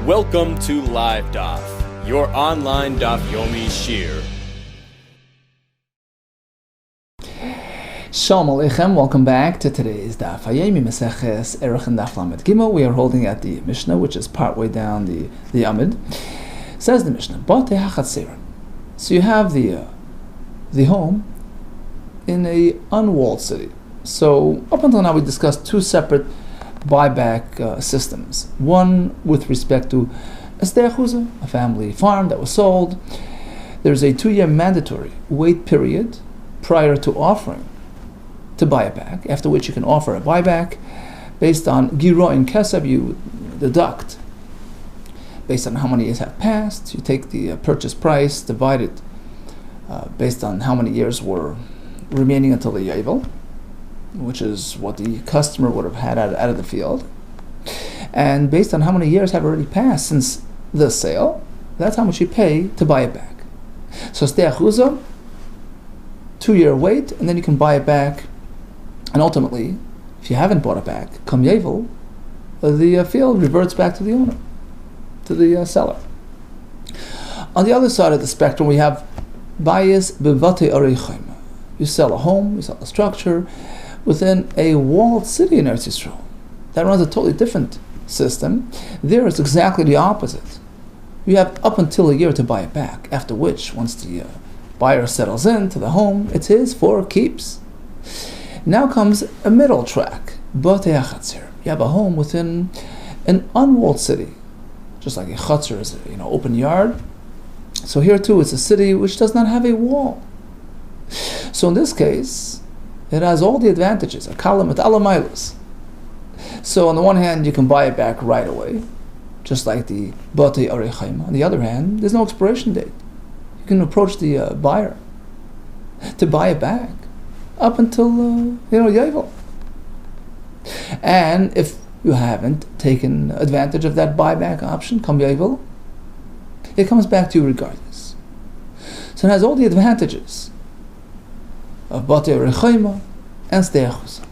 Welcome to LiveDaf, your online Daf Yomi Shir. Shalom Aleichem, welcome back to today's Daf Yomi Maseches ARACHIN Daf Lamed Gimel. We are holding at the Mishnah, which is partway down the Amid. Says the Mishnah, Batei HaChatzerim. So you have the home in a unwalled city. So up until now we discussed two separate buyback systems. One with respect to a family farm that was sold. There's a 2-year mandatory wait period prior to offering to buy it back, after which you can offer a buyback based on Giro and Kesef. You deduct based on how many years have passed. You take the purchase price, divide it based on how many years were remaining until the Yovel, which is what the customer would have had out of the field. And based on how many years have already passed since the sale, that's how much you pay to buy it back. So stei achuza, 2-year wait, and then you can buy it back. And ultimately, if you haven't bought it back, come Yovel, the field reverts back to the owner, to the seller. On the other side of the spectrum, we have bayis bevate ARACHIN. You sell a home, you sell a structure within a walled city in Eretz Yisrael. That runs a totally different system. There it's exactly the opposite. You have up until a year to buy it back, after which, once the buyer settles into the home, it's his for keeps. Now comes a middle track, Batei HaChatzerim. You have a home within an unwalled city, just like a chatzer is an open yard. So here too, it's a city which does not have a wall. So in this case, it has all the advantages, a kalam et alamailus. So on the one hand, you can buy it back right away, just like the Batei ARACHIN. On the other hand, there's no expiration date. You can approach the buyer to buy it back up until Yovel. And if you haven't taken advantage of that buyback option, come Yovel, it comes back to you regardless. So it has all the advantages of Batei ARACHIN and stei achuza.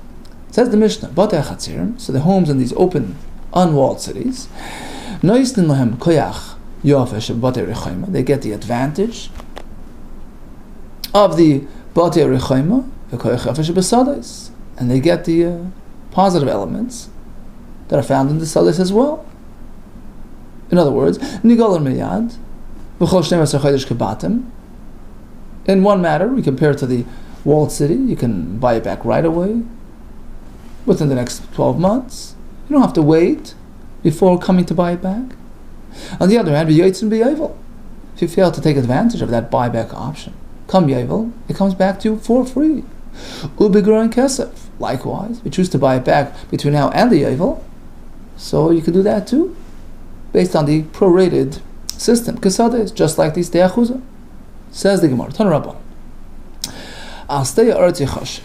Says the Mishnah, Batei HaChatzerim, so the homes in these open, unwalled cities, they get the advantage of the Batei ARACHIN, and they get the positive elements that are found in the Sadis as well. In other words, in one matter, we compare it to the walled city. You can buy it back right away within the next 12 months. You don't have to wait before coming to buy it back. On the other hand, if you fail to take advantage of that buyback option, come Yovel, it comes back to you for free. Ubigro and Kesef. Likewise, if you choose to buy it back between now and the Yovel, so you can do that too, based on the prorated system. Kesades, just like the stei achuza. Says the Gemara, Tan Rabban. I'll stay Eretz Yachashiv.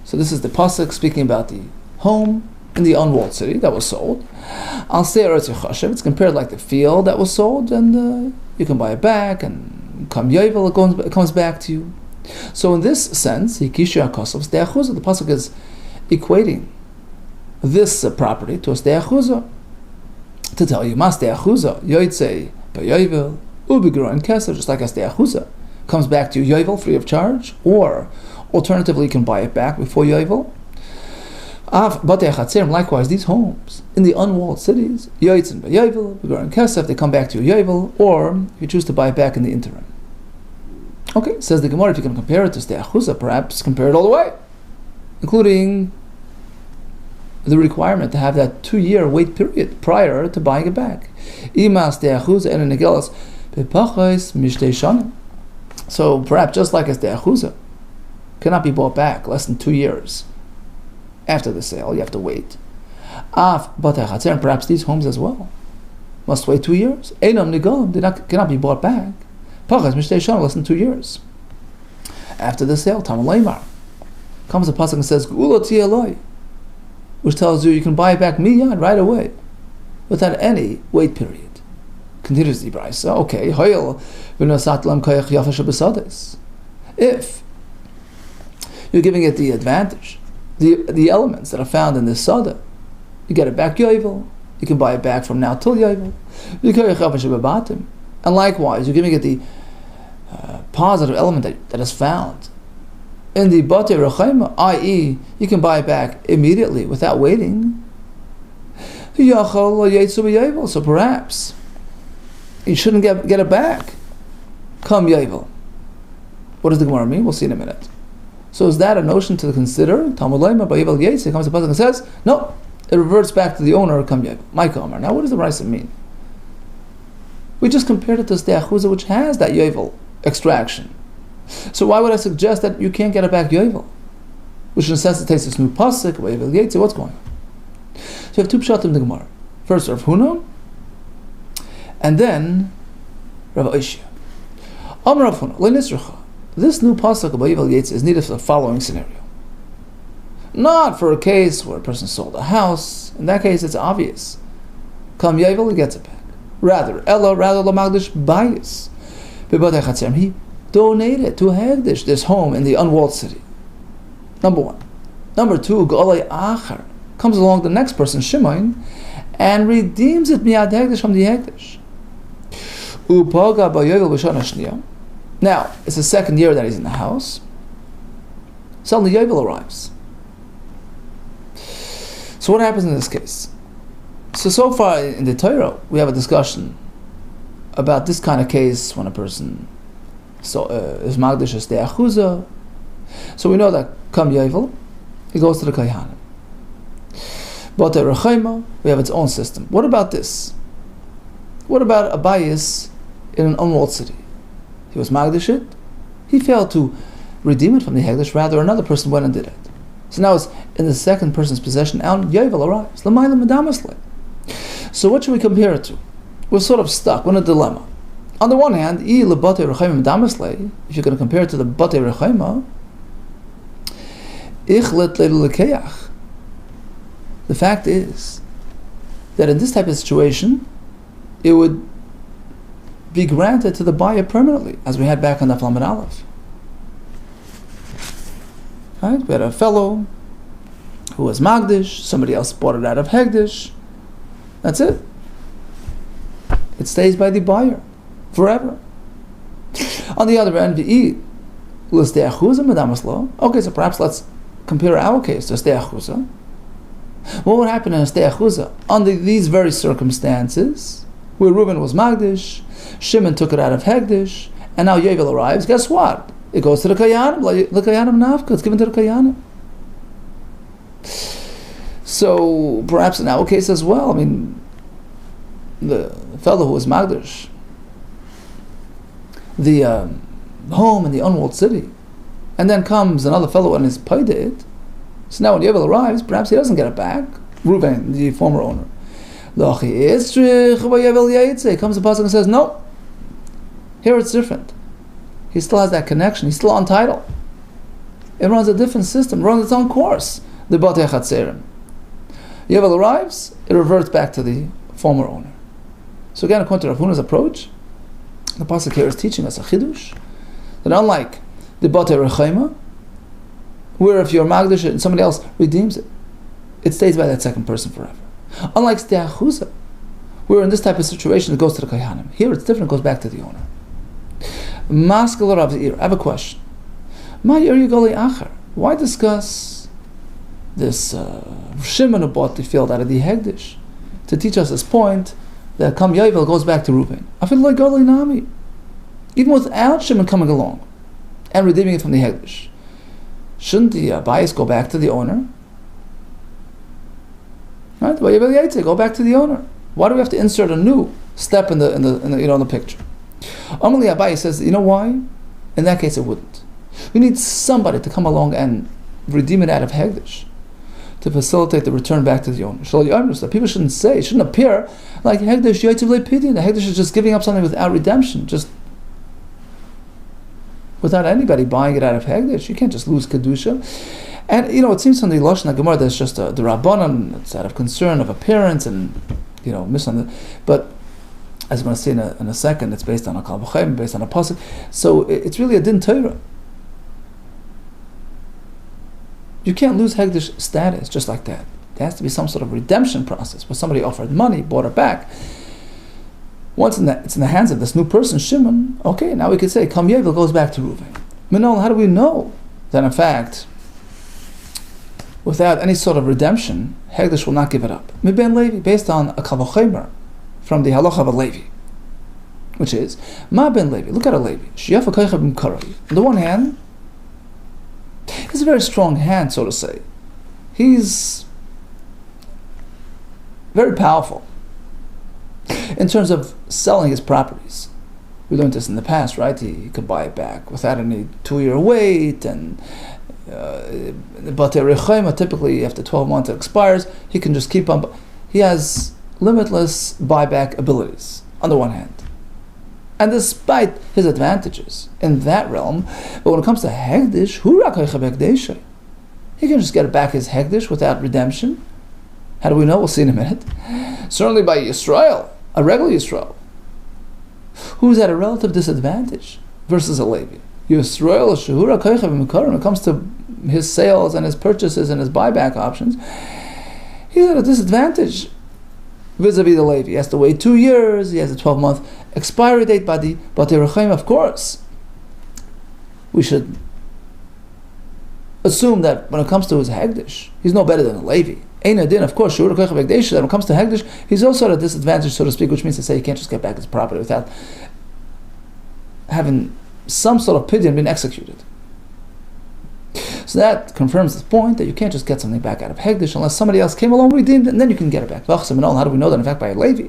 So this is the pasuk speaking about the home in the unwalled city that was sold. I'll stay Eretz Yachashiv. It's compared like the field that was sold, and you can buy it back, and come Yovel, it comes back to you. So in this sense, the pasuk is equating this property to a stei achuza, to tell you, mas stei achuza yoytzei b'yovel ubigro and kesef, just like a stei achuza comes back to you Yovel free of charge, or alternatively you can buy it back before Yovel. Batei HaChatzerim, likewise, these homes in the unwalled cities, yoytzin b'yovel ubigro and kesef, they come back to you Yovel, or if you choose to buy it back in the interim. Okay, says the Gemara, if you can compare it to stei achuza, perhaps compare it all the way, including the requirement to have that 2-year wait period prior to buying it back. So perhaps just like a stei achuza cannot be bought back less than 2 years after the sale, you have to wait. Batei HaChatzerim, perhaps these homes as well must wait 2 years. They cannot be bought back less than 2 years after the sale. Talmud Leimar comes a pasuk and says, which tells you can buy it back miyad, right away, without any wait period. Continues the brayso. Okay, if you're giving it the advantage, the elements that are found in this sada, you get it back Yovel, You can buy it back from now till Yovel. And likewise, you're giving it the positive element that is found in the Batei Rechaima, i.e., you can buy it back immediately without waiting. So perhaps you shouldn't get it back. Come Yovel. What does the Gemara mean? We'll see in a minute. So is that a notion to consider? Talmud Lema by Yovel Yaitse comes to the pasuk and says, no, it reverts back to the owner. Come Yovel. My Kamar. Now, what does the Raisa mean? We just compared it to Sdei Achuzah, which has that Yovel extraction. So why would I suggest that you can't get it back Yovel? Which necessitates this new pasuk, Yovel Yaitse. What's going on? So you have two pshatim in the Gemara. First Rav Huna, and then Rav Oishia. Amar Rav Huna, Lo Nisracha. This new pasuk of Yovel Yaitse is needed for the following scenario. Not for a case where a person sold a house. In that case, it's obvious. Come Yovel, he gets it back. Rather Lamagdish bias. He donated to Hegdish, this home in the unwalled city. Number one. Number two, Golei Achar comes along the next person, Shimon, and redeems it miyad Hegdish from the Hegdish. Upaga Bayovel B'shana Shniya. Now, it's the second year that he's in the house. Suddenly Yovel arrives. So what happens in this case? So far in the Torah, we have a discussion about this kind of case when a person is Magdish Sdei Achuzah. So we know that come Yovel, he goes to the Kohanim. But the Rechaima, we have its own system. What about this? What about a bias in an unwalled city? He was Magdish it, he failed to redeem it from the Hegdish, rather another person went and did it. So now it's in the second person's possession, and Yovel arrives. So what should we compare it to? We're sort of stuck. We're in a dilemma. On the one hand, if you're going to compare it to the Batei Rechaima, the fact is that in this type of situation, it would be granted to the buyer permanently, as we had back on the Talmud Aleph. Right? We had a fellow who was Magdish, somebody else bought it out of Hegdish. That's it. It stays by the buyer forever. On the other end, okay, so perhaps let's compare our case to Sdei Achuzah. What would happen in a Sdei Achuzah under these very circumstances, where Reuben was Magdish, Shimon took it out of Hegdish, and now Yovel arrives? Guess what? It goes to the Kohanim. The Kohanim Nafka. It's given to the Kohanim. So perhaps in our case as well, I mean, the fellow who was Magdish, the home in the unwalled city, and then comes another fellow and is paid it. So now when Yovel arrives, perhaps he doesn't get it back. Reuven, the former owner. Comes the pasuk and says, no, here it's different. He still has that connection. He's still on title. It runs a different system, runs its own course. The Batei Chatzerim. Yovel arrives, it reverts back to the former owner. So again, according to Rav Huna's approach, the pasuk here is teaching us a chidush that unlike the Batei Rechaima, where if you're Magdish and somebody else redeems it, it stays by that second person forever. Unlike Sdei Achuzah, where in this type of situation it goes to the Kohanim. Here it's different, it goes back to the owner. I have a question. Why discuss this Shimon who bought the field out of the Hegdish to teach us this point that Kam Yovel goes back to Reuben? Even without Shimon coming along and redeeming it from the Hegdish, shouldn't the bias go back to the owner? Right? Go back to the owner. Why do we have to insert a new step in the picture? Amalei Abaye says, you know why? In that case, it wouldn't. We need somebody to come along and redeem it out of Hegdish to facilitate the return back to the owner. So people shouldn't say, it shouldn't appear like Hegdish Yoitziv Le'Pidyon. The Hegdish is just giving up something without redemption, just without anybody buying it out of Hegdish. You can't just lose Kedusha. And it seems from the Lashon HaGemara there's just the Rabbanon, it's out of concern of appearance and but as we're going to see in a second, it's based on a Kal V'Chaim, based on a pasuk. So it's really a din Torah. You can't lose Hegdish status just like that. There has to be some sort of redemption process where somebody offered money, bought it back. Once it's in the hands of this new person, Shimon, okay, now we could say, Kam Yevel goes back to Reuven. Minol, how do we know that in fact, without any sort of redemption, Hegdish will not give it up? Miben Levi, based on a Kavochemer from the halacha of a Levi, which is, Ma ben Levi, look at a Levi. Shiyafa Koicha b'm Karoi. On the one hand, he's a very strong hand, so to say. He's very powerful in terms of selling his properties. We learned this in the past, right? He could buy it back without any 2-year wait, and typically after 12 months it expires. He can just keep on. He has limitless buyback abilities, on the one hand. And despite his advantages in that realm, but when it comes to Hegdish, he can just get back his Hegdish without redemption. How do we know? We'll see in a minute. Certainly by Yisrael, a regular Yisrael, who's at a relative disadvantage versus a Levi. Yisrael, when it comes to his sales and his purchases and his buyback options, he's at a disadvantage vis-a-vis the Levi. He has to wait 2 years, he has a 12-month expiry date by the ARACHIN. Of course, we should assume that when it comes to his Hegdish, he's no better than a Levi. Ein adin, of course, that when it comes to Hegdish, he's also at a disadvantage, so to speak, which means to say he can't just get back his property without having some sort of pidyon been executed. So that confirms the point that you can't just get something back out of Hegdish unless somebody else came along, redeemed it, and then you can get it back. How do we know that in fact by a Levi?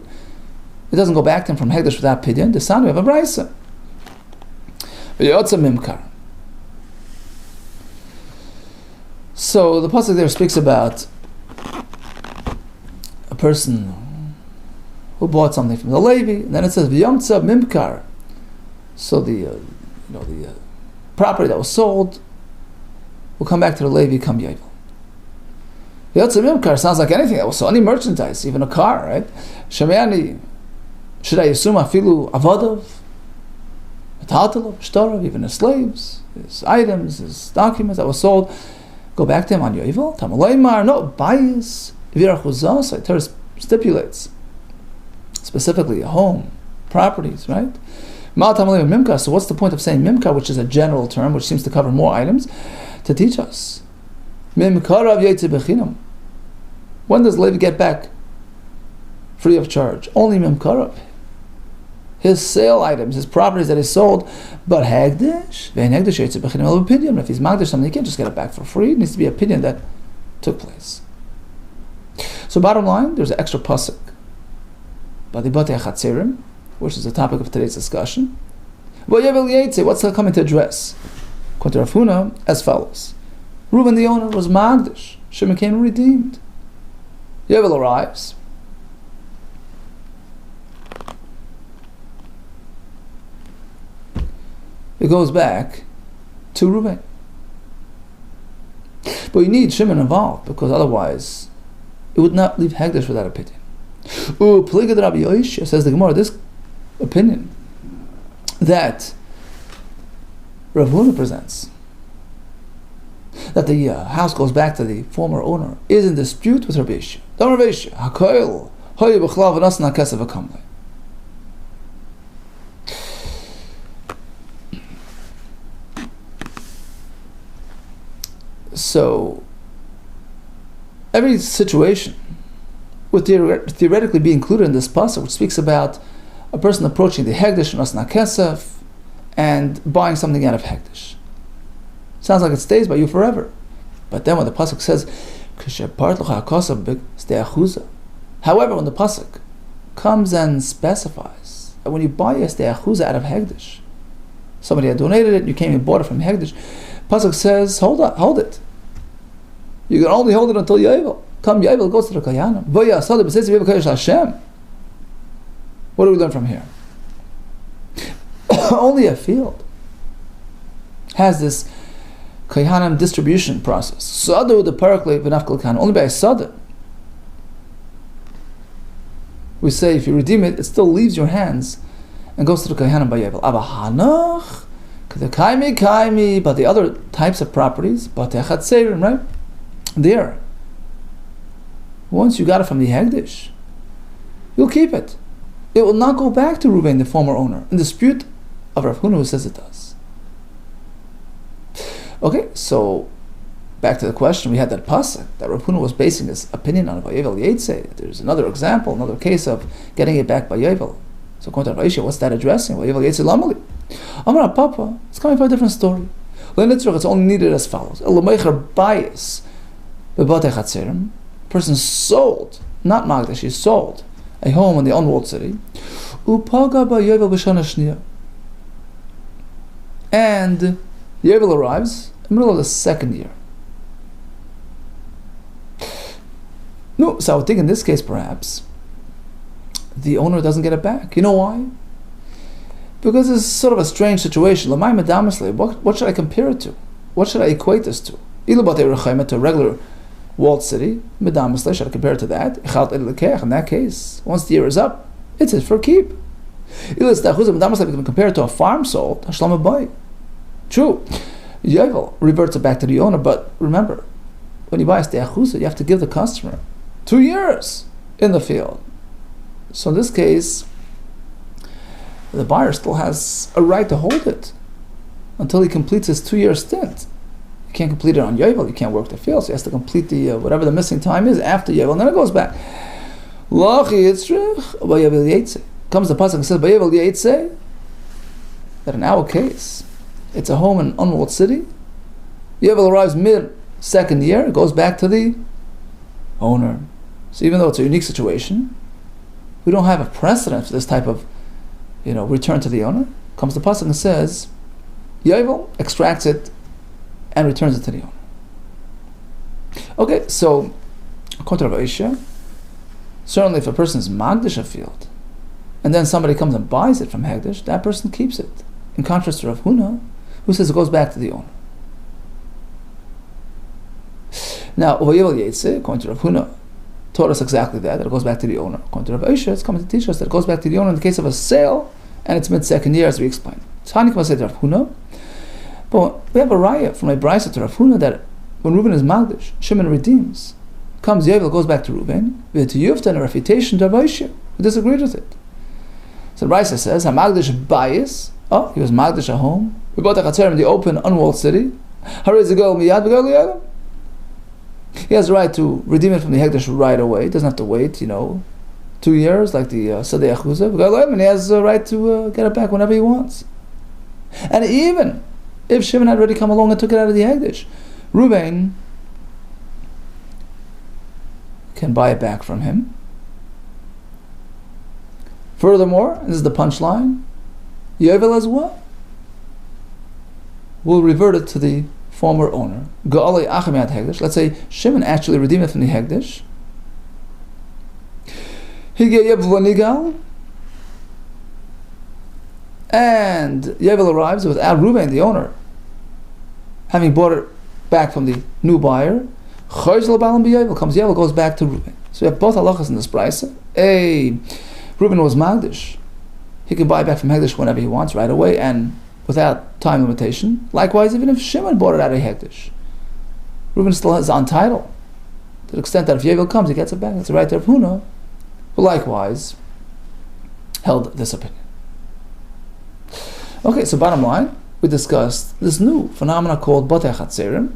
It doesn't go back to him from Hegdish without pidyon. The son, we have a brayso. So the pasuk there speaks about a person who bought something from the Levi, and then it says v'yomtza mimkar. So the property that was sold will come back to the Levi, come Yovel. V'yomtza mimkar sounds like anything that was sold, any merchandise, even a car, right? Shemeani, should I assume afilu avadav, tatalov, shtarov, even his slaves, his items, his documents that were sold, go back to him on Yovel? Tamalaymar, no, bias. Virachuzas, Torah stipulates specifically a home, properties, right? Mimkar. So what's the point of saying mimkar, which is a general term, which seems to cover more items, to teach us? Mimkarav yetze bechinam. When does Levi get back free of charge? Only mimkarav. His sale items, his properties that he sold, but Hegdish, ve'en Hegdish yetze bechinam el b'pidyon. If he's magdish something, he can't just get it back for free. It needs to be a pidyon that took place. So bottom line, there's an extra pasuk by the Batei Chatzerim, which is the topic of today's discussion. What's that coming to address? According to Rav Huna, as follows: Reuben the owner was magdish, Shimon came redeemed. Yovel arrives. It goes back to Reuben. But you need Shimon involved, because otherwise it would not leave Hegdish without opinion. Pligad Rabbi Yoshia, says the Gemara, this opinion that Rav Huna presents, that the house goes back to the former owner, is in dispute with Rabbi Yoshia. Don't Rabbi Yoshia, Hakoil, Hoye B'chlav V'nasna Kesav V'kamle. So every situation would theoretically be included in this pasuk, which speaks about a person approaching the Hegdish and Asna Kesef and buying something out of Hegdish. Sounds like it stays by you forever. But then when the pasuk says, however, when the pasuk comes and specifies that when you buy a ste'achuza out of Hegdish, somebody had donated it, you came and bought it from Hegdish, pasuk says, hold it. You can only hold it until Yovel. Come Yovel goes to the Kayanim. What do we learn from here? Only a field has this Kayanim distribution process. Sadu the parakle v'nafkal kayanim. Only by a sada. We say if you redeem it, it still leaves your hands and goes to the Kayanim by Yovel. Abahanach, kaimi, but the other types of properties, but right? There, once you got it from the Hegdish, you'll keep it. It will not go back to Reuven, the former owner, in dispute of Rav Huna, who says it does. Okay, so back to the question, we had that pasuk that Rav Huna was basing his opinion on by Yovel Yetze. There's another example, another case of getting it back by Yovel. So according to Rav Aisha, what's that addressing? Well, Yovel Yetze Lamali. Amar Papa, it's coming from a different story. It's only needed as follows. Person sold, not Magdash, he sold a home in the unwalled city. And Yovel arrives in the middle of the second year. No, so I would think in this case perhaps the owner doesn't get it back. You know why? Because it's sort of a strange situation. What should I compare it to? What should I equate this to? To a regular walled city, should I compare it to that? In that case, once the year is up, it's it for keep. Compare it to a farm sold, true. Yovel reverts it back to the owner, but remember, when you buy a ste'achusa, you have to give the customer 2 years in the field. So in this case, the buyer still has a right to hold it until he completes his 2-year stint. You can't complete it on Yovel, you can't work the field, so he has to complete the whatever the missing time is after Yovel, and then it goes back. Comes the pasuk and says, Yovel Yetze, that in our case, it's a home in an unwalled city. Yovel arrives mid-second year, it goes back to the owner. So even though it's a unique situation, we don't have a precedent for this type of return to the owner. Comes the pasuk and says, Yovel extracts it and returns it to the owner. Okay, so according to Rav Aisha, certainly if a person is magdish a field, and then somebody comes and buys it from Hegdish, that person keeps it. In contrast to Rav Huna, who says it goes back to the owner. Now, Yovel Yetze, according to Rav Huna, taught us exactly that it goes back to the owner. According to Rav Aisha, it's coming to teach us that it goes back to the owner in the case of a sale, and it's mid-second year, as we explained. Tani Kama said Rav Huna, but we have a raya from a brisa to Rav Huna that when Reuven is magdish, Shimon redeems. Comes Yovel, goes back to Reuven, with Yufta and a refutation to Rav Aisha, who disagreed with it. So the brisa says, "Hamagdish bias." Oh, he was magdish at home. We bought a chatzer in the open, unwalled city. He has the right to redeem it from the Hegdish right away. He doesn't have to wait, 2 years like the Sadeh Achuzah. And he has the right to get it back whenever he wants. And even if Shimon had already come along and took it out of the Hegdish, Reuven can buy it back from him. Furthermore, and this is the punchline, Yovel as well will revert it to the former owner. Let's say Shimon actually redeemed it from the Hegdish. And Yovel arrives without Reuven, the owner, having bought it back from the new buyer. Comes Yovel, goes back to Reuven. So we have both halachas in this brisa. Reuven was magdish. He can buy it back from Hegdish whenever he wants, right away, and without time limitation. Likewise, even if Shimon bought it out of Hegdish, Reuven still is on title. To the extent that if Yovel comes, he gets it back. That's the right there of Huna, who likewise held this opinion. Okay, so bottom line, we discussed this new phenomenon called Batei Chatzerim.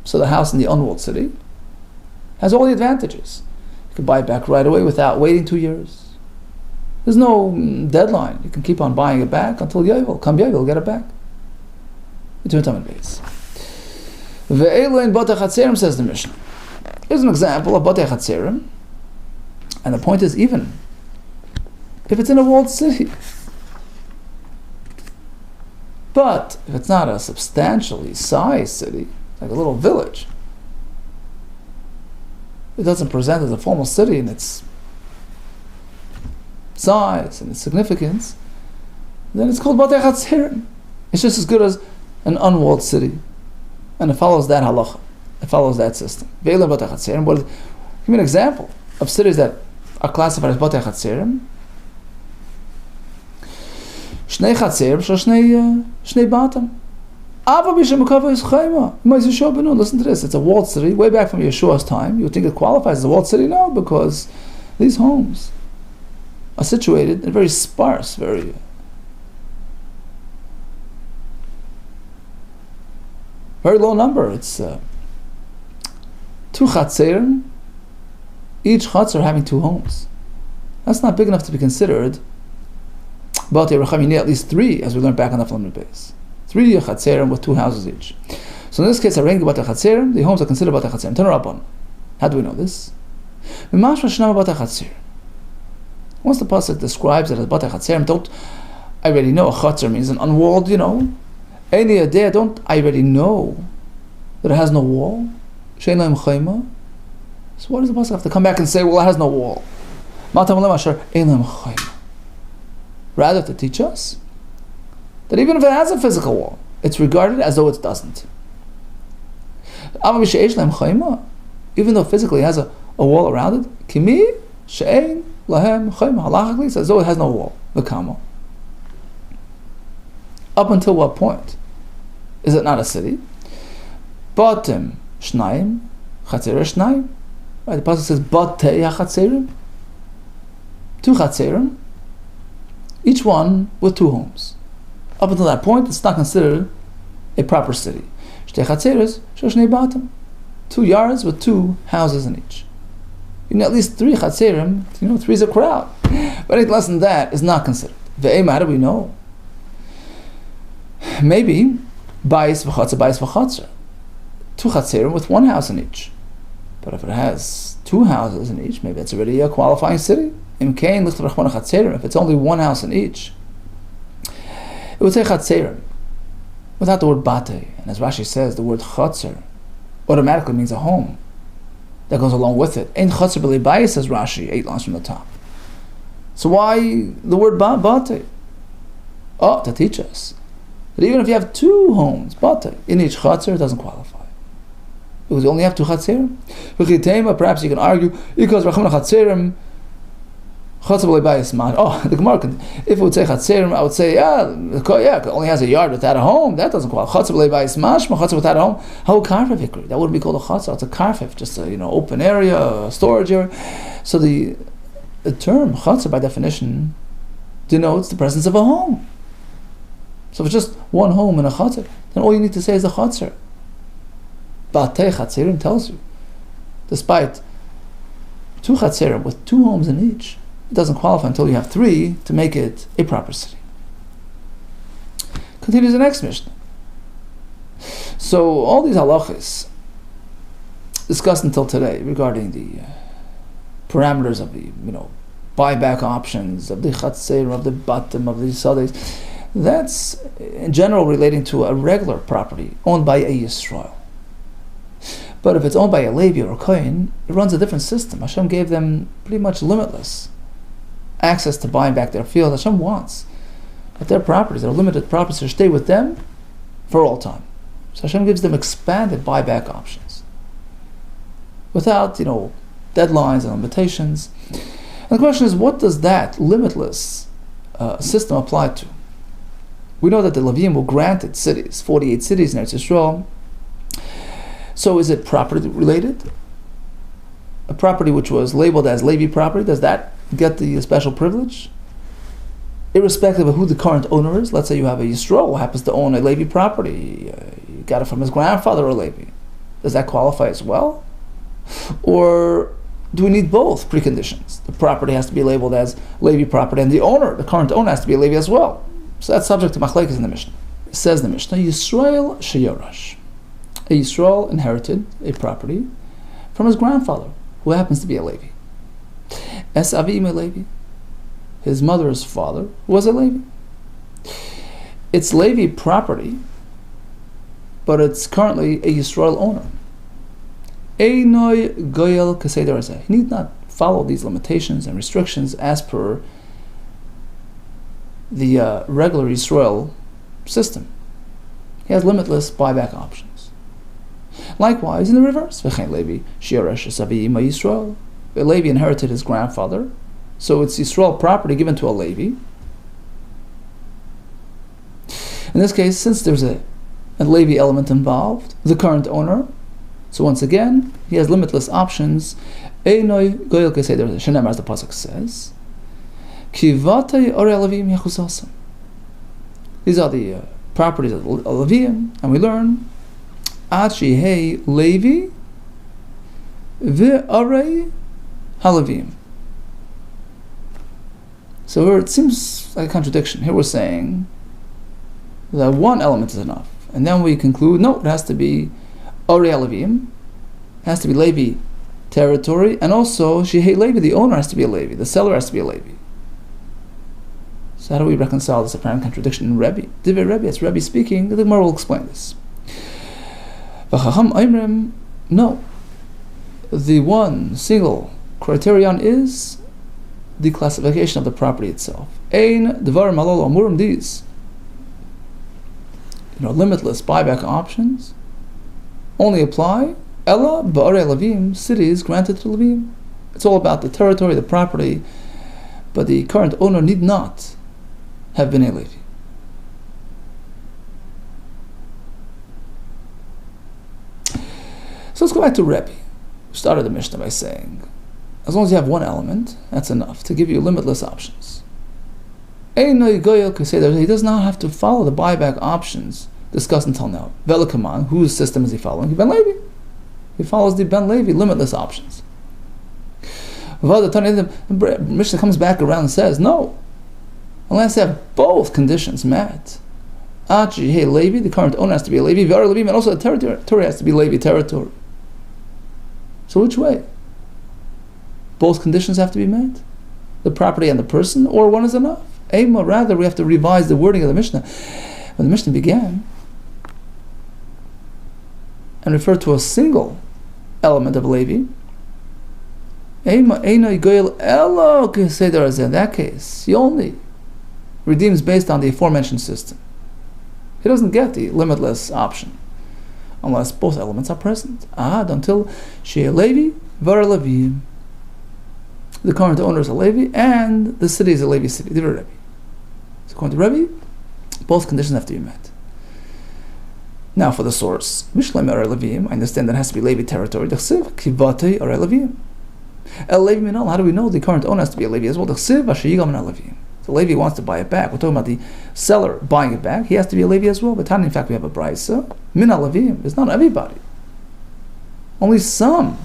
So the house in the unwalled city has all the advantages. You can buy it back right away without waiting 2 years. There's no deadline. You can keep on buying it back until Yovel. Come Yovel, get it back. Between time and base. Ve'elu in Batei Chatzerim, says the Mishnah. Here's an example of Batei Chatzerim. And the point is, even if it's in a walled city, but if it's not a substantially sized city, like a little village, it doesn't present as a formal city in its size and its significance, then it's called Batei Chatzerim. It's just as good as an unwalled city. And it follows that halacha. It follows that system. Give me an example of cities that are classified as Batei Chatzerim. Shnei Chatzerim, Shnei Batam. Listen to this. It's a walled city, way back from Yeshua's time. You would think it qualifies as a walled city? No, because these homes are situated in very sparse, very low number. It's 2 chatzerim, each chatzer having 2 homes. That's not big enough to be considered. But you need at least 3, as we learned back on the Talmud base. 3 chatzerim with 2 houses each. So in this case, the homes are considered bate chatzerim. Tanur. How do we know this? Once the pasuk describes it as bate chatzerim, I already know a chatzer means an unwalled, Any idea, don't I already know that it has no wall? So why does the pasuk have to come back and say, well, it has no wall? Rather to teach us that even if it has a physical wall, it's regarded as though it doesn't. Even though physically it has a wall around it, halachically it's as though it has no wall. Up until what point is it not a city? Batim shnayim, chatzer shnayim. Right, the pasuk says batei hachatzerim, 2 chatzerim, each one with 2 homes. Up until that point, it's not considered a proper city. Shtei chatzeres shoshnei batim, 2 yards with 2 houses in each. You need at least 3 chatzerim. 3 is a crowd, but anything less than that is not considered. Ve'ema, how do we know? Maybe bayis v'chatzer, 2 chatzerim with 1 house in each. But if it has 2 houses in each, maybe that's already a qualifying city. If it's only 1 house in each, it would say chatzerim without the word bate. And as Rashi says, the word chatzer automatically means a home that goes along with it. Ein chatzer b'lei bayis, says Rashi, 8 lines from the top. So why the word bate? To teach us that even if you have 2 homes, bate, in each chatzer, it doesn't qualify. Because you only have 2 chatzerim. Perhaps you can argue, because rachamna chatzerim, the Gemara can, if it would say chatzerim, I would say, it only has a yard without a home. That doesn't qualify. Chatzer without a home. How karfif hikri? That wouldn't be called a chatzer. It's a karfif, just a open area, a storage area. So the term chatzer, by definition, denotes the presence of a home. So if it's just 1 home in a chatzer, then all you need to say is a chatzer. Batei chatzerim tells you, despite 2 chatzerim with 2 homes in each, it doesn't qualify until you have 3 to make it a proper city. Continues the next Mishnah. So all these halachas discussed until today regarding the parameters of the buyback options of the chatzerim, of the batim, of the sadis, that's in general relating to a regular property owned by a Yisrael. But if it's owned by a Levi or a Kohen, it runs a different system. Hashem gave them pretty much limitless access to buying back their field. Hashem wants that their properties, their limited properties, to stay with them for all time. So Hashem gives them expanded buyback options without, deadlines and limitations. And the question is, what does that limitless system apply to? We know that the Leviim were granted cities, 48 cities in Eretz Yisrael. So is it property related? A property which was labeled as Levi property, does that get the special privilege? Irrespective of who the current owner is, let's say you have a Yisrael who happens to own a Levi property, you got it from his grandfather or Levi. Does that qualify as well? Or do we need both preconditions? The property has to be labeled as Levi property, and the current owner, has to be a Levi as well. So that's subject to machlekes in the Mishnah. It says the Mishnah, Yisrael sheyorash. A Yisrael inherited a property from his grandfather, who happens to be a Levi. Es avim a Levi. His mother's father was a Levi. It's Levi property, but it's currently a Yisrael owner. Einoi goyel kaseder hazeh. He need not follow these limitations and restrictions as per the regular Yisrael system. He has limitless buyback options. Likewise, in the reverse, V'chein Levi shiresh savi ima Yisrael. A Levi inherited his grandfather, so it's Yisrael property given to a Levi. In this case, since there's a a Levi element involved, the current owner. So once again, he has limitless options. Einoi goyel keseder shenemar, as the pasuk says. Kivatei orei Levim yechusasam. These are the properties of Levim, and we learn Ad shehei Levi ve'orei haLevim. So here it seems like a contradiction. Here we're saying that one element is enough, and then we conclude, no, it has to be Orei Levim, it has to be Levi territory, and also Shehei Levi, the owner has to be a Levi, the seller has to be a Levi. So how do we reconcile this apparent contradiction in Rebbe? Divrei Rebbe, it's Rebbe speaking. The Gemara will explain this. V'chacham oimrim, no. The one single criterion is the classification of the property itself. Ein devarim halol amurim, these limitless buyback options only apply ella ba'orei Levim, cities granted to Levim. It's all about the territory, the property, but the current owner need not have been a Levi. So let's go back to Rebbe, who started the Mishnah by saying, as long as you have one element, that's enough to give you limitless options. He does not have to follow the buyback options discussed until now. Velikaman, whose system is he following? Ben Levi. He follows the Ben Levi limitless options. The Mishnah comes back around and says, no, unless you have both conditions met. Hey, Levi, the current owner has to be a Levi, and also the territory has to be Levi territory. So which way? Both conditions have to be met? The property and the person, or one is enough? Rather, we have to revise the wording of the Mishnah. When the Mishnah began and referred to a single element of Levi, in that case, he only redeems based on the aforementioned system. He doesn't get the limitless option unless both elements are present. Until Shea Levi, Vara Levi. The current owner is a Levi and the city is a Levi city. So according to Rebbe, both conditions have to be met. Now for the source, Mishlem Orei Levim, I understand that it has to be Levi territory. Kivatei Orei Levim. El Levi Minal, how do we know the current owner has to be a Levi as well? The Levi wants to buy it back. We're talking about the seller buying it back. He has to be a Levi as well. But in fact, we have a brisa. Minal Levim. It's not everybody. Only some.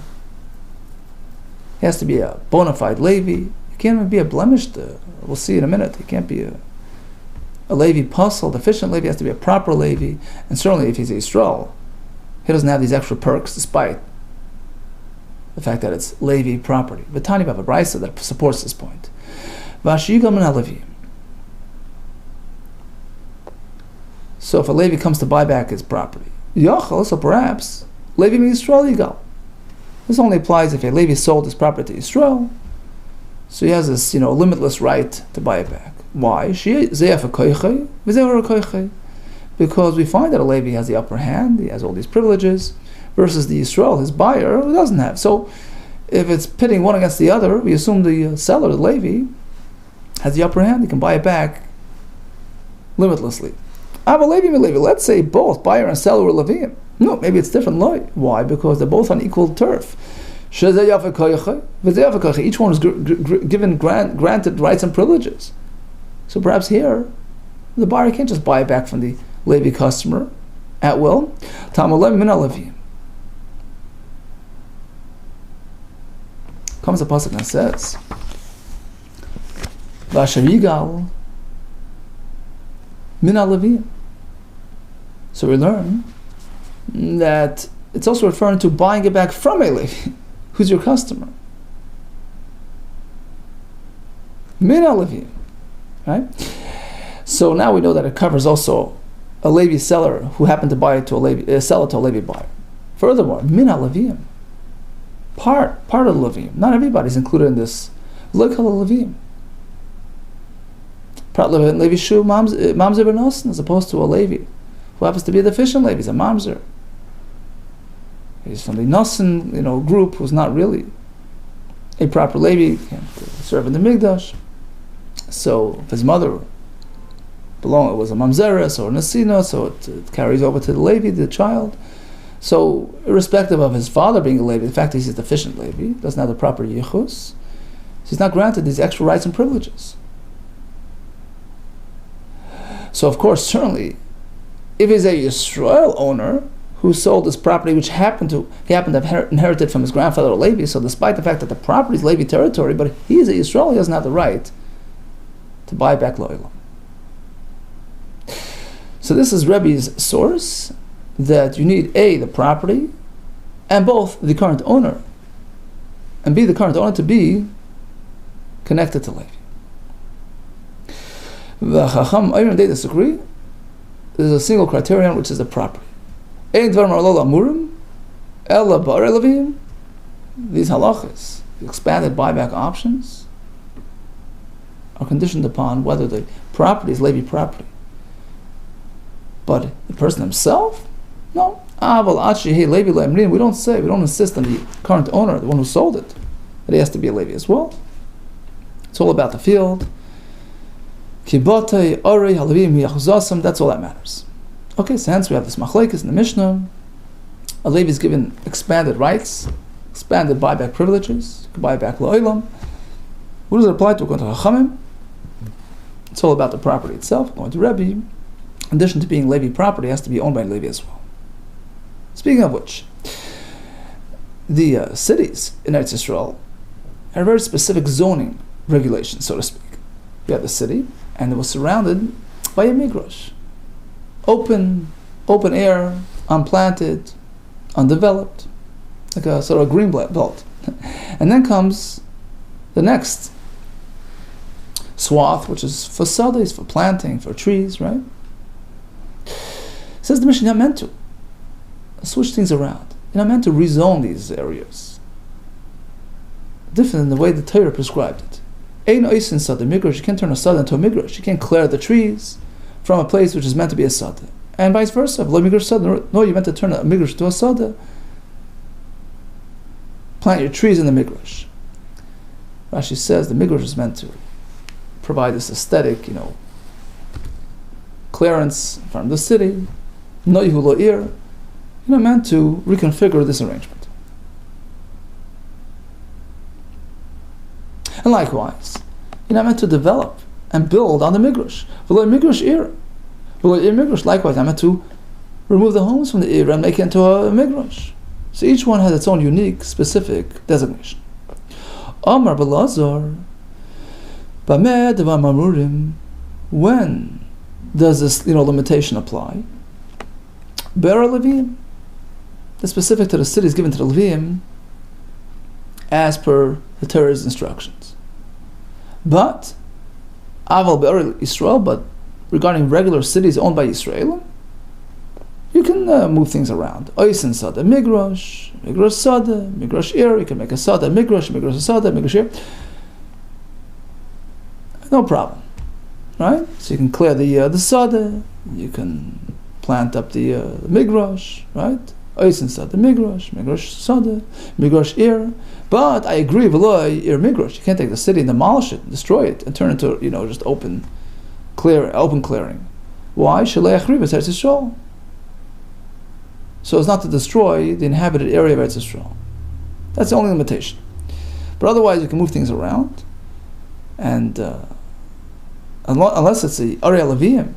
He has to be a bona fide Levi. He can't even be a blemished. We'll see in a minute. He can't be a Levi puzzle. Deficient Levi has to be a proper Levi. And certainly if he's a Yisrael, he doesn't have these extra perks despite the fact that it's Levi property. But Tani have a brisa that supports this point. So if a Levi comes to buy back his property, so perhaps Levi means Yisrael Yigal. This only applies if a Levi sold his property to Yisrael, so he has this limitless right to buy it back. Why? Because we find that a Levi has the upper hand, he has all these privileges, versus the Yisrael, his buyer, who doesn't have. So if it's pitting one against the other, we assume the seller, the Levi, has the upper hand, he can buy it back limitlessly. Let's say both buyer and seller were Leviim. No, maybe it's different. Why? Because they're both on equal turf. Each one is given granted rights and privileges. So perhaps here, the buyer can't just buy it back from the Levi customer at will. Comes the pasuk and says, Vasher Yigal Mina Levim. So we learn that it's also referring to buying it back from a Levi, who's your customer. Mina Levim, right? So now we know that it covers also a Levi seller who happened to buy it to sell it to a Levi buyer. Furthermore, Mina Levim, part of the Levim. Not everybody's included in this. Look at the Levim. Part of Levi Shu Mamzer Ben Osen, as opposed to a Levi who happens to be a deficient Levi. He's a Mamzer. He's from the Nosen, group, who's not really a proper Levi, can't serve in the Mikdash. So if his mother It was a mamzeres or a nesina, so it carries over to the Levi, the child. So, irrespective of his father being a Levi, the fact that he's a deficient Levi, doesn't have the proper yichus, he's not granted these extra rights and privileges. So, of course, certainly, if he's a Yisrael owner who sold his property, which he happened to have inherited from his grandfather Levi, so despite the fact that the property is Levi territory, but he is a Yisrael, he doesn't have the right to buy back Lo'ilam. So this is Rebbe's source, that you need A, the property, and both the current owner, and B, the current owner to be connected to Levi. The Chacham, even they disagree. There's a single criterion, which is the property. These halachas, the expanded buyback options, are conditioned upon whether the property is Levi property. But the person himself, no. We don't insist on the current owner, the one who sold it, that he has to be a Levi as well. It's all about the field. That's all that matters. Okay, so hence we have this machlekes in the Mishnah. A Levi is given expanded rights, expanded buyback privileges, you can buy back Lo'ilam. Who does it apply to? According to Chachamim, it's all about the property itself. Going to Rebbe, in addition to being Levi property, it has to be owned by Levi as well. Speaking of which, the cities in Eretz Yisrael have very specific zoning regulations, so to speak. You have the city, and it was surrounded by a midrash. Open air, unplanted, undeveloped, like a sort of green belt. And then comes the next swath, which is for sadis, for planting, for trees, right? Says the Mishnah, you're not meant to switch things around. You're not meant to rezone these areas. Different than the way the Torah prescribed it. Ein oisin sada migrash. You can't turn a sada into a migrash. You can't clear the trees from a place which is meant to be a sada. And vice versa. No, you're meant to turn a migrash to a sada. Plant your trees in the migrash. Rashi says the migrash is meant to provide this aesthetic, clearance from the city. No yihu ir. You're not meant to reconfigure this arrangement. And likewise, you're not meant to develop and build on the migrash. Likewise, I'm meant to remove the homes from the ir and make it into a migrash. So each one has its own unique, specific designation. Amar Balazar, when does this limitation apply? Be'er Levim, that's specific to the cities given to the Levim as per the Torah's instructions. But Aval Be'er Yisrael, but regarding regular cities owned by Yisrael, you can move things around. Oisin Sada Migrash, Migrash Sada, Migrash Ir, you can make a Sada Migrash, Migrash Sada, Migrash Ir. No problem. Right? So you can clear the Sada, you can plant up the Migrash, right? Oisin Sada Migrash, Migrash Sada, Migrash Ir. But I agree, V'loi Ir Migrash. You can't take the city and demolish it, destroy it, and turn it into just open clearing. Why? Shalei Achriv Eretz Yisrael. So as not to destroy the inhabited area of Eretz Yisrael. That's the only limitation. But otherwise, you can move things around, and unless it's the Arei Levim,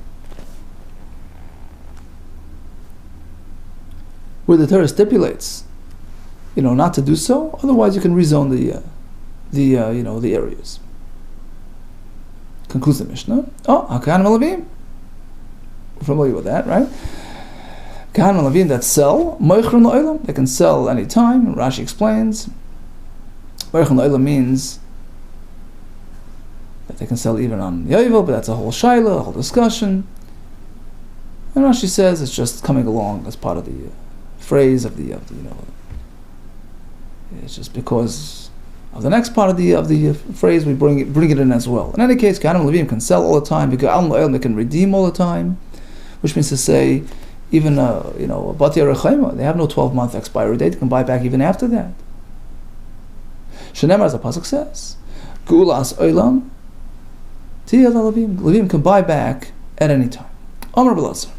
where the Torah stipulates, not to do so. Otherwise, you can rezone the areas. Concludes the Mishnah. Hakahanim Levim. We're familiar with that, right? Hakahanim Levim that sell moichrun la'olam. They can sell any time. Rashi explains, moichrun la'olam means that they can sell even on Yovel, but that's a whole shaila, a whole discussion. And Rashi says it's just coming along as part of the phrase of the it's just because of the next part of the phrase we bring it in as well. In any case, Hakahanim Levim can sell all the time, because they can redeem all the time, which means to say, even Bati Arachima, they have no 12-month expiry date. They can buy back even after that. Shenemar, as the pasuk says, Gulas Olam Tiyad Levim. Levim can buy back at any time. Amar B'Lazar.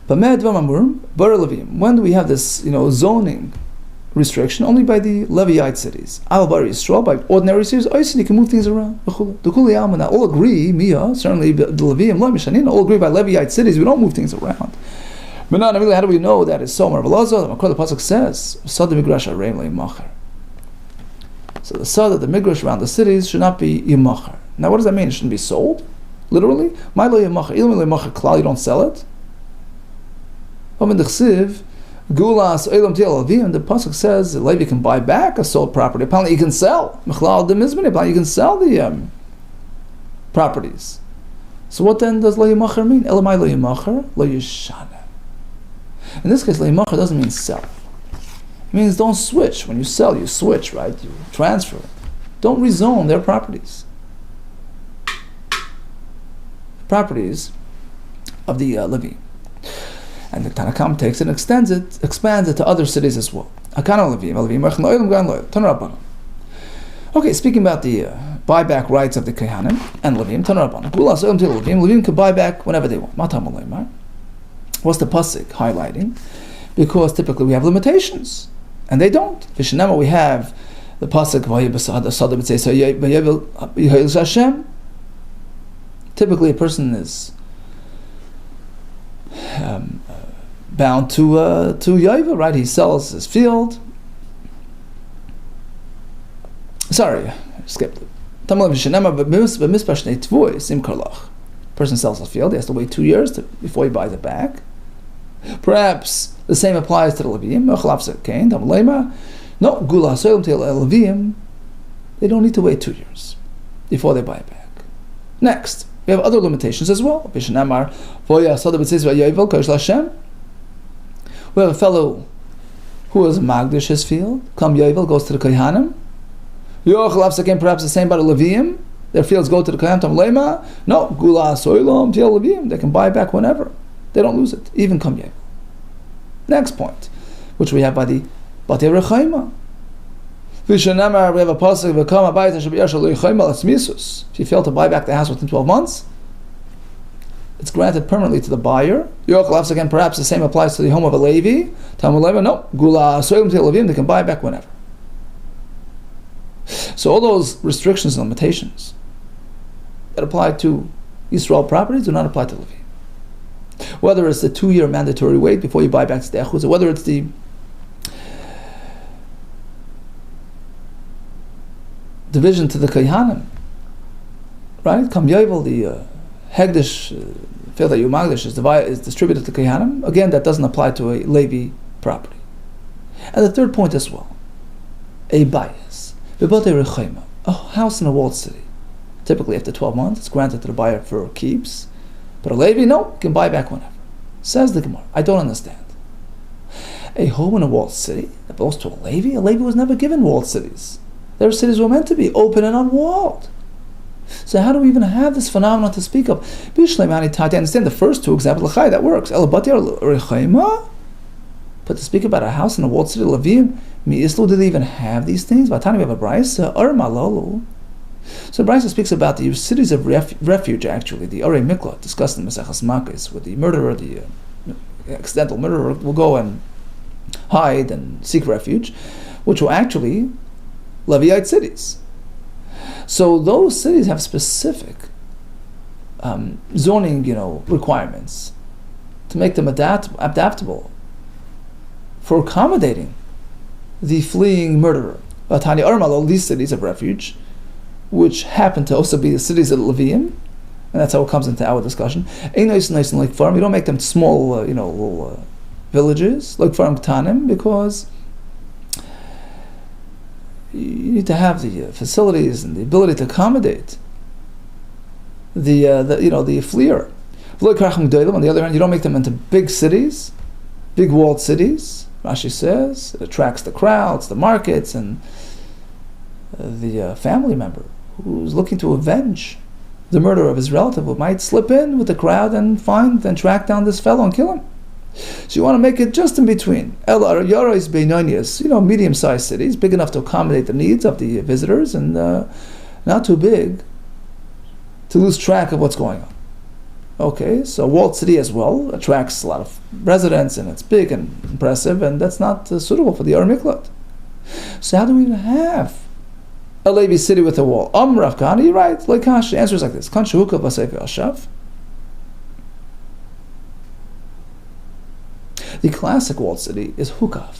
When do we have this, zoning restriction? Only by the Levite cities. Al Bar Yisrael, by ordinary cities, you can move things around. All agree, certainly the Leviim, all agree by Levite cities, we don't move things around. But not really, how do we know that it's so? The Pasuk says, so the sad of the midrash around the cities should not be yimacher. Now what does that mean? It shouldn't be sold? Literally? You don't sell it? And the pasuk says the Levi can buy back a sold property. Apparently, you can sell. Apparently, you can sell the properties. So, what then does lo yimacher mean? Elamai lo yimacher lo yishana. In this case, lo yimacher doesn't mean sell. It means don't switch. When you sell, you switch, right? You transfer. Don't rezone their properties. Properties of the Levi. And the Tanakam takes it and expands it to other cities as well. Okay, speaking about the buyback rights of the Kehanim and Levim, Levim can buy back whenever they want. What's the pasuk highlighting? Because typically we have limitations, and they don't. Vishnama, we have the pasuk typically a person is bound to Yoiva, right? He sells his field. Sorry, I skipped it. Person sells his field, he has to wait 2 years before he buys it back. Perhaps the same applies to the Leviim. No, they don't need to wait 2 years before they buy it back. Next, we have other limitations as well. We have a fellow who is Magdish his field. Come Yovel goes to the Kohanim. Perhaps the same about the Leviim. Their fields go to the Kohanim. No, Gula Soilom Til Leviim. They can buy back whenever. They don't lose it. Even come Yovel. Next point, which we have by the Batei Rechaima. We have a pasuk if you fail to buy back the house within 12 months, it's granted permanently to the buyer. Again, perhaps the same applies to the home of a Levi. No, they can buy back whenever. So all those restrictions and limitations that apply to Yisrael properties do not apply to Levi. Whether it's the 2-year mandatory wait before you buy back the echuz, or whether it's the division to the Kohanim, right? Kam Yovel, the Hegdish field that you Magdish is distributed to Kohanim. Again, that doesn't apply to a Levi property. And the third point as well, a bias. A house in a walled city. Typically after 12 months, it's granted to the buyer for keeps. But a Levi, no, can buy back whenever. Says the Gemara, I don't understand. A home in a walled city that belongs to a Levi was never given walled cities. Their cities were meant to be open and unwalled. So how do we even have this phenomenon to speak of? I understand the first two examples, that works. But to speak about a house in a walled city, Levim, did they even have these things? By the time we have a brisa, so brisa speaks about the cities of refuge, actually, the Arei Mikla, discussed in Maseches Makos, where the murderer, the accidental murderer, will go and hide and seek refuge, which were actually Levite cities. So those cities have specific zoning, requirements to make them adaptable for accommodating the fleeing murderer. Vatani Armal, all these cities of refuge, which happen to also be the cities of the Leviim, and that's how it comes into our discussion. Nice and like farm. You don't make them small, little villages like farm Ktanim, because you need to have the facilities and the ability to accommodate the fleer. On the other hand, you don't make them into big cities, big walled cities. Rashi says it attracts the crowds, the markets, and the family member who's looking to avenge the murder of his relative who might slip in with the crowd and track down this fellow and kill him. So you want to make it just in between. Medium-sized cities, big enough to accommodate the needs of the visitors, and not too big to lose track of what's going on. Okay, so walled city as well attracts a lot of residents, and it's big and impressive, and that's not suitable for the Ar Miklat. So how do we have a Levi city with a wall? Rav Kahana, you're right. Like Kash, the answer is like this: Kan shehukav v'seif v'ashav. The classic walled city is hukav.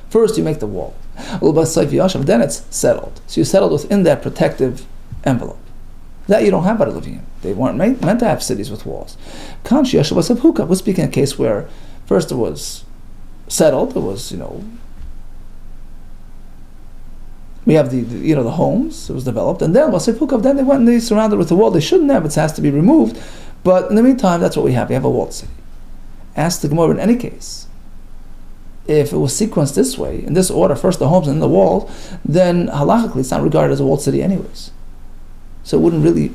First, you make the wall. Then it's settled. So you settled within that protective envelope. That you don't have by the Levium. They weren't meant to have cities with walls. Kan she'yashav v'seif hukav. We're speaking a case where first it was settled. It was, we have the homes. It was developed, and then v'seif hukav. Then they went and they surrounded with a wall. They shouldn't have. It has to be removed. But in the meantime, that's what we have. We have a walled city. Ask the Gemara in any case. If it was sequenced this way, in this order, first the homes and then the wall, then halachically it's not regarded as a walled city anyways. So it wouldn't really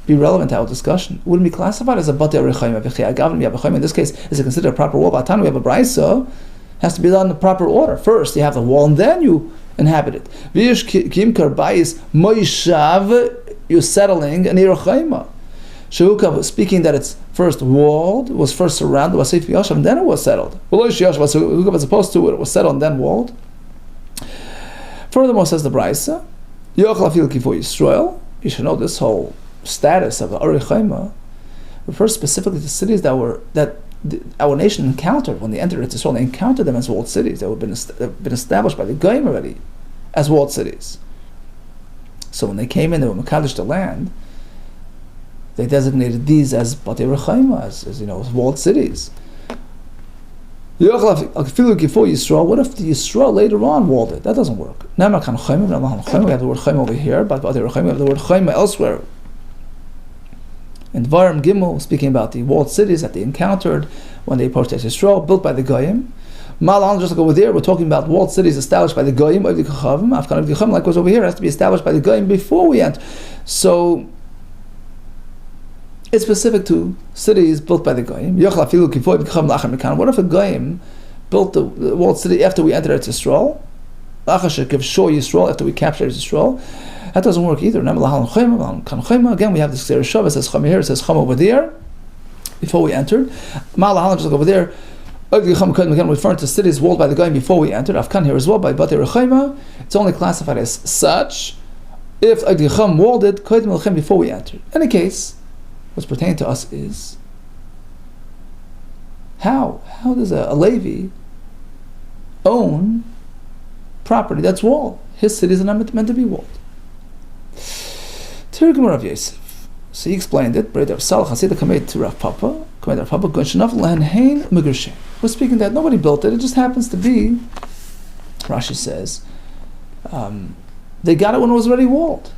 be relevant to our discussion. It wouldn't be classified as a batei arachim. In this case, is it considered a proper wall? By the time we have a brisa, it has to be done in the proper order. First you have the wall and then you inhabit it. You're settling an irachayma. Shehukav, speaking that it's first walled, was first surrounded, was safe yashav, and then it was settled. As opposed to it was settled and then walled. Furthermore, says the Brisa, you should know this whole status of the Arichayma refers specifically to cities that our nation encountered when they entered Israel. They encountered them as walled cities. They had been established by the Goyim already as walled cities. So when they came in, they were Mekadosh the land. They designated these as Batei Rechaima, as walled cities. What if the Yisrael later on walled it? That doesn't work. We have the word Chaim over here, but Batei Rechaima, we have the word Chaim elsewhere. In Dvarim Gimel, speaking about the walled cities that they encountered when they approached Yisrael, built by the Goyim. Malan, just like over there, we're talking about walled cities established by the Goyim, like was over here, has to be established by the Goyim before we enter. So it's specific to cities built by the Goyim. What if a Goyim built the walled city after we entered Yisrael? After we captured Yisrael? That doesn't work either. Again, we have this Shav, it says Chum here, it says Chum over there, before we entered. Just like over there, again, referring to cities walled by the Goyim before we entered. Afkan here as well, by Batei Rechaima. It's only classified as such if Agdicham walled it before we entered. In any case, what's pertaining to us is how does a Levi own property that's walled? His cities are not meant to be walled. Tirgum Rav Yosef. So he explained it. We're speaking that nobody built it. It just happens to be, Rashi says, they got it when it was already walled.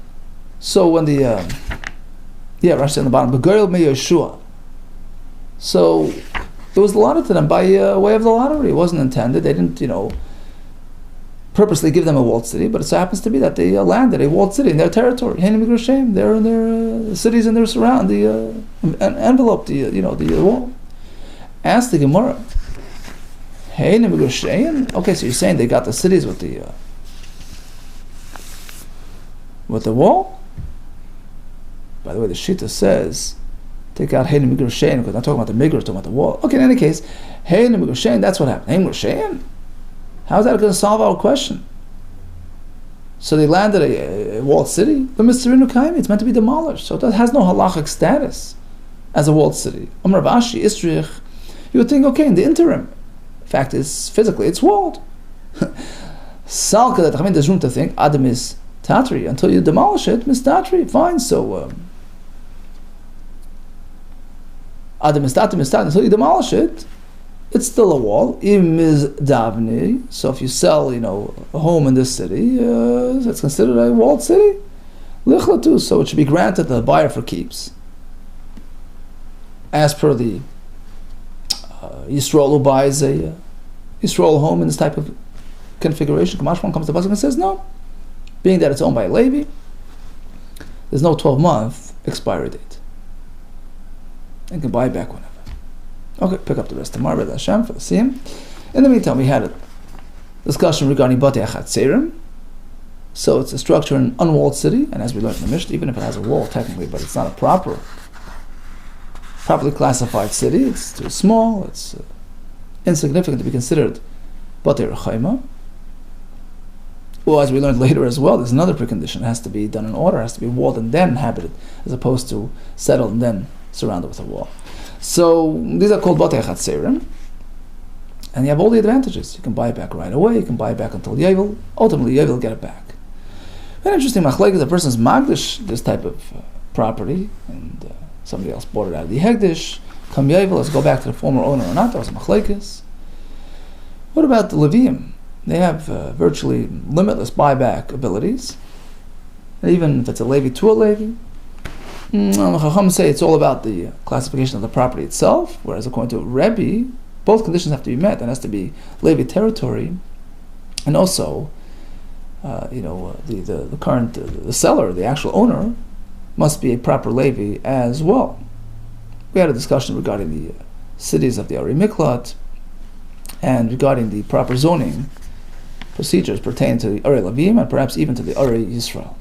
So when the Rashi on the bottom, Begirl me Yeshua. So it was allotted to them by way of the lottery. It wasn't intended. They didn't, purposely give them a walled city, but it so happens to be that they landed a walled city in their territory. They're in their cities and they're surround the envelope, the wall. Ask the Gemara. Okay, so you're saying they got the cities with the wall? By the way, the Shita says, take out Hein Migrushain, because I'm not talking about the Migr, talking about the wall. Okay, in any case, Hein Migrushain, that's what happened. Hein Migrushain? How is that going to solve our question? So they landed a walled city, but Mitzrayim Kaimi, it's meant to be demolished. So it has no halachic status as a walled city. Amar Vashi, Istrich, you would think, okay, in the interim, fact is, physically, it's walled. Salka, that there's room to think, Adam is Tatri, until you demolish it, Miss Tatri, fine, so Adam is Tatri, until you demolish it, it's still a wall. Im is davni. So if you sell, a home in this city, it's considered a walled city. Lichlatu. So it should be granted to the buyer for keeps, as per the Yisrael who buys a Yisrael home in this type of configuration. Kamashman comes to Pasuk and says no, being that it's owned by a Levi, there's no 12-month expiry date, and can buy it back whenever. Okay, pick up the rest tomorrow, B'ez Hashem, for the same. In the meantime, we had a discussion regarding Batei Achatzerim. So it's a structure in an unwalled city, and as we learned in the Mishnah, even if it has a wall technically, but it's not a proper properly classified city. It's too small. It's insignificant to be considered Batei Rechaima. Well, as we learned later as well, there's another precondition. It has to be done in order. It has to be walled and then inhabited, as opposed to settled and then surrounded with a wall. So these are called Batei Chatzerim. And you have all the advantages. You can buy it back right away. You can buy it back until Yovel. Ultimately, Yovel will get it back. Very interesting. Machlekes, the person's magdish this type of property, and somebody else bought it out of the Hegdish. Come Yovel, let's go back to the former owner or not. That was machlekes. What about the Levium? They have virtually limitless buyback abilities. And even if it's a Levi to a Levi, Chacham say it's all about the classification of the property itself, whereas according to Rebbe, both conditions have to be met. It has to be Levi territory, and also, the current the seller, the actual owner, must be a proper Levi as well. We had a discussion regarding the cities of the Ari Miklat, and regarding the proper zoning procedures pertaining to the Ari Levim and perhaps even to the Ari Yisrael.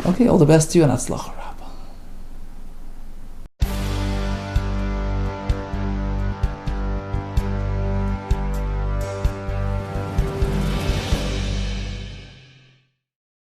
Okay, all the best to you and Atzlach.